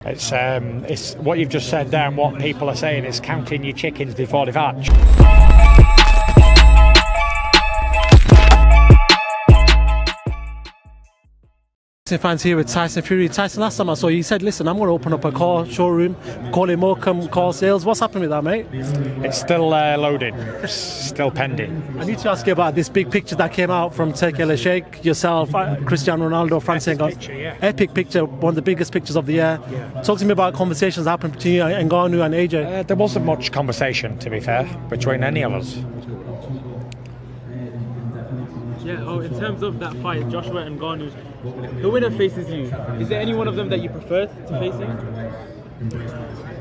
It's what you've just said there, and what people are saying is counting your chickens before they've hatched. Fans here with Tyson Fury. Tyson, last time I saw you, said, listen, I'm going to open up a car showroom, call it Morecambe Car Sales. What's happening with that, mate? It's still loading, still pending. I need to ask you about this big picture that came out from Turkey El Sheikh, yourself, Cristiano Ronaldo, Francis Ngannou. Epic picture, one of the biggest pictures of the year. Yeah. Talk to me about conversations that happened between you and Ngannou and AJ. There wasn't much conversation, to be fair, between any of us. Yeah, in terms of that fight, Joshua and Ngannou, the winner faces you. Is there any one of them that you prefer to facing?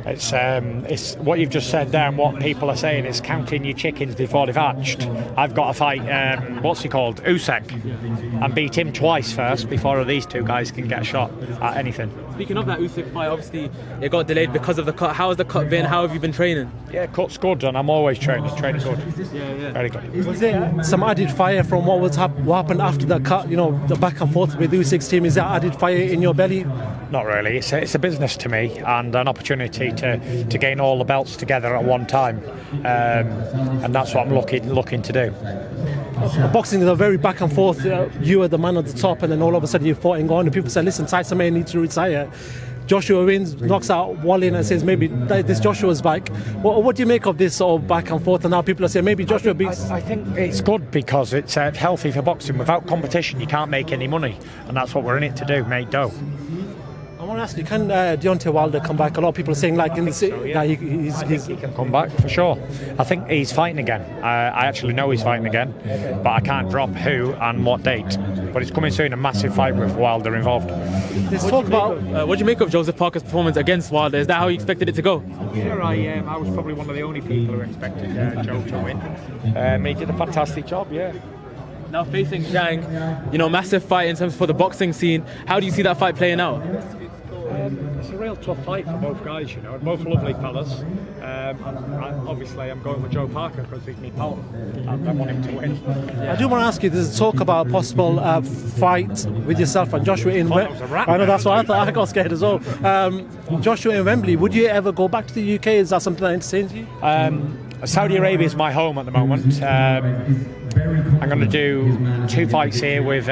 It's what you've just said there, and what people are saying is counting your chickens before they've hatched. I've got to fight, what's he called, Usyk, and beat him twice first before these two guys can get a shot at anything. Speaking of that Usyk fight, obviously it got delayed because of the cut. How has the cut been? How have you been training? Yeah, cut's good, and I'm always training good. Yeah. Very good. Was there some added fire from what happened after the cut, the back and forth with Usyk's team? Is that added fire in your belly? Not really. It's a business to me, and an opportunity to gain all the belts together at one time, and that's what I'm looking to do. Boxing is a very back and forth. You were the man at the top, and then all of a sudden you fought Ngannou, and people said, listen, Tyson may need to retire. Joshua wins, knocks out Wallin, and says maybe this Joshua's back. What do you make of this sort of back and forth? And now people are saying maybe Joshua beats. I think it's good because it's healthy for boxing. Without competition, you can't make any money, and that's what we're in it to do, make dough. I want to ask you, can Deontay Wilder come back? A lot of people are saying I think he can come back for sure. I think he's fighting again. I actually know he's fighting again, but I can't drop who and what date. But it's coming soon, a massive fight with Wilder involved. Let's talk about what do you make of Joseph Parker's performance against Wilder? Is that how you expected it to go? Yeah, I was probably one of the only people who expected Joe to win. He did a fantastic job, yeah. Now facing Zhang, massive fight in terms for the boxing scene. How do you see that fight playing out? It's a real tough fight for both guys, both lovely fellas. Obviously, I'm going with Joe Parker because he's my pal. I want him to win. Yeah. I do want to ask you, there's talk about a possible fight with yourself and Joshua in Wembley. I know, that's what I thought. I got scared as well. Joshua in Wembley, would you ever go back to the UK? Is that something that entertains you? Saudi Arabia is my home at the moment. I'm going to do 2 fights here with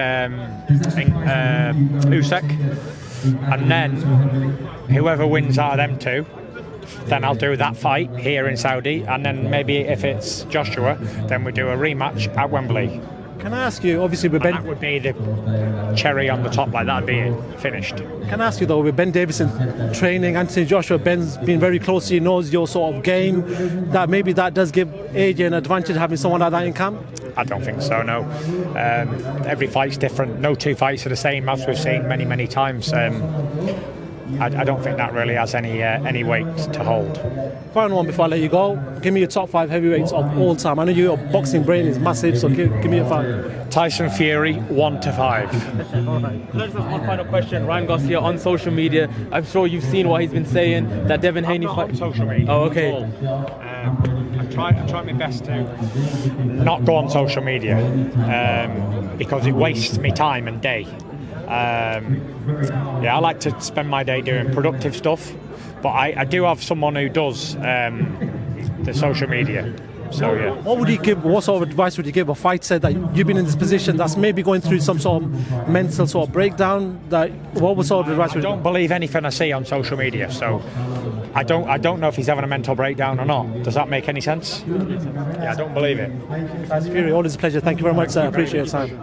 Usyk. And then whoever wins out of them 2, then I'll do that fight here in Saudi, and then maybe if it's Joshua, then we do a rematch at Wembley. Can I ask you, obviously with Ben... That would be the cherry on the top, like that'd be it, finished. Can I ask you though, with Ben Davison training Anthony Joshua, Ben's been very close, he knows your sort of game, that maybe that does give AJ an advantage having someone like that in camp? I don't think so, no. Every fight's different. No 2 fights are the same, as we've seen many times. I don't think that really has any weight to hold. Final one before I let you go. Give me your top 5 heavyweights of all time. I know your boxing brain is massive, so give me a 5. Tyson Fury, 1 to 5. All right. Can I just ask one final question? Ryan Garcia on social media. I'm sure you've seen what he's been saying. That Devin Haney fight. Social media. Oh, okay. I'm trying my best to not go on social media because it wastes me time and day. I like to spend my day doing productive stuff, but I do have someone who does the social media. So yeah. What sort of advice would you give a fighter that you've been in this position that's maybe going through some sort of mental sort of breakdown? What sort of advice would you give? I don't believe anything I see on social media, so I don't know if he's having a mental breakdown or not. Does that make any sense? Yeah, I don't believe it. Fury, always a pleasure. Thank you very much, sir. I appreciate your time.